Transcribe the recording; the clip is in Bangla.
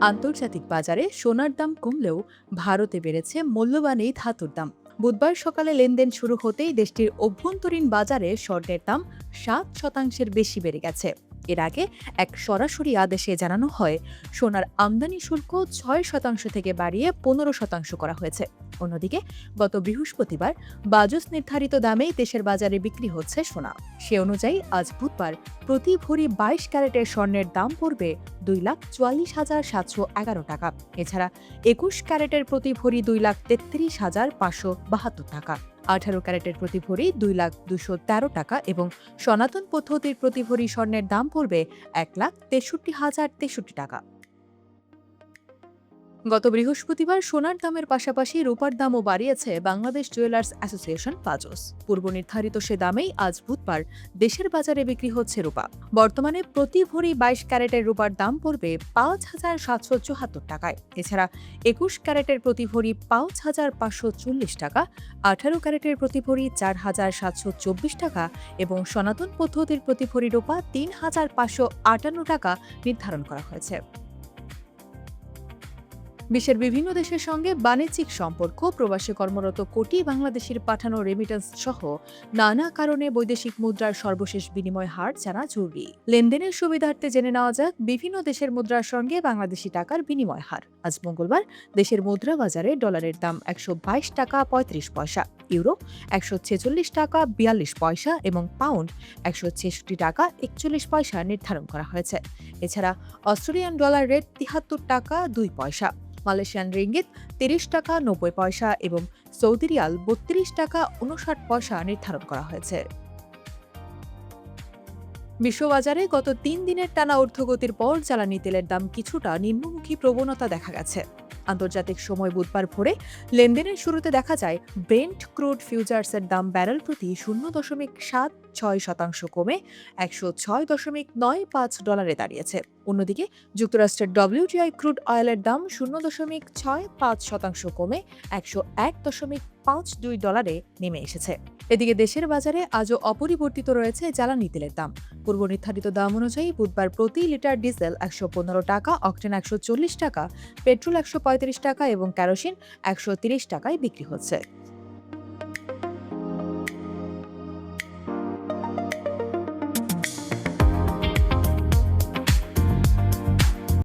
আন্তর্জাতিক বাজারে সোনার দাম কমলেও ভারতে বেড়েছে মূল্যবান এই ধাতুর দাম। বুধবার সকালে লেনদেন শুরু হতেই দেশটির অভ্যন্তরীণ বাজারে স্বর্ণের দাম 7% বেশি বেড়ে গেছে। এর আগে এক সরাসরি আদেশে জানানো হয় সোনার আমদানি শুল্ক 6% থেকে বাড়িয়ে 15% করা হয়েছে। অন্যদিকে গত বৃহস্পতিবার বাজস নির্ধারিত দামেই দেশের বাজারে বিক্রি হচ্ছে সোনা। সে অনুযায়ী আজ বুধবার প্রতি ভরি 22 ক্যারেটের স্বর্ণের দাম পড়বে 2,44,711 টাকা। এছাড়া 21 ক্যারেটের প্রতি ভরি 2,33,572 টাকা, 18 ক্যারেটের প্রতি ভরি 2,213 টাকা এবং সনাতন পদ্ধতির প্রতি ভরি স্বর্ণের দাম পড়বে 1,63,063 টাকা। গত বৃহস্পতিবার সোনার দামের পাশাপাশি রূপার দামও বাড়িয়েছে বাংলাদেশ জুয়েলার্স অ্যাসোসিয়েশন বাজস। পূর্ব নির্ধারিত সে দামেই আজ বুধবার দেশের বাজারে বিক্রি হচ্ছে রূপা। বর্তমানে প্রতি ভরি 22 ক্যারেটের রূপার দাম পড়বে 5,774 টাকায়। এছাড়া 21 ক্যারেটের প্রতি ভরি 5,540 টাকা, 18 ক্যারেটের প্রতি ভরি 4,724 টাকা এবং সনাতন পদ্ধতির প্রতি ভরি রূপা 3,558 টাকা নির্ধারণ করা হয়েছে। বিশ্বের বিভিন্ন দেশের সঙ্গে বাণিজ্যিক সম্পর্ক, প্রবাসে কর্মরত কোটি বাংলাদেশির পাঠানো রেমিটেন্স সহ নানা কারণে বৈদেশিক মুদ্রার সর্বশেষ বিনিময় হার জানা জরুরি। লেনদেনের সুবিধার্থে জেনে নেওয়া যাক বিভিন্ন দেশের মুদ্রার সঙ্গে বাংলাদেশি টাকার বিনিময় হার। আজ মঙ্গলবার দেশের মুদ্রা বাজারে ডলারের দাম 122 টাকা 35 পয়সা, ইউরো 146 টাকা 42 পয়সা এবং পাউন্ড 166 টাকা 41 পয়সা নির্ধারণ করা হয়েছে। এছাড়া অস্ট্রেলিয়ান ডলার রেট 73 টাকা 2 পয়সা, মালয়েশিয়ান রিঙ্গিত 30 টাকা 90 পয়সা এবং সৌদি রিয়াল 32 টাকা 59 পয়সা নির্ধারণ করা হয়েছে। বিশ্ববাজারে গত 3 দিনের টানা ঊর্ধ্বগতির পর জ্বালানি তেলের দাম কিছুটা নিম্নমুখী প্রবণতা দেখা গেছে। আন্তর্জাতিক সময় বুধবার ভোরে লেনদেনের শুরুতে দেখা যায় ব্রেন্ট ক্রুড ফিউচার্সের দাম ব্যারেল প্রতি 0.76% কমে 106.95 দাঁড়িয়েছে। অন্যদিকে যুক্তরাষ্ট্রের WTI ক্রুড অয়েলের দাম 0.65% কমে 101.52 নেমে এসেছে। এদিকে দেশের বাজারে আজও অপরিবর্তিত রয়েছে জ্বালানি তেলের দাম। পূর্ব নির্ধারিত দাম অনুযায়ী বুধবার প্রতি লিটার ডিজেল 115 টাকা, অক্টেন 140 টাকা, পেট্রোল 135 টাকা এবং কেরোসিন 130 টাকায় বিক্রি হচ্ছে।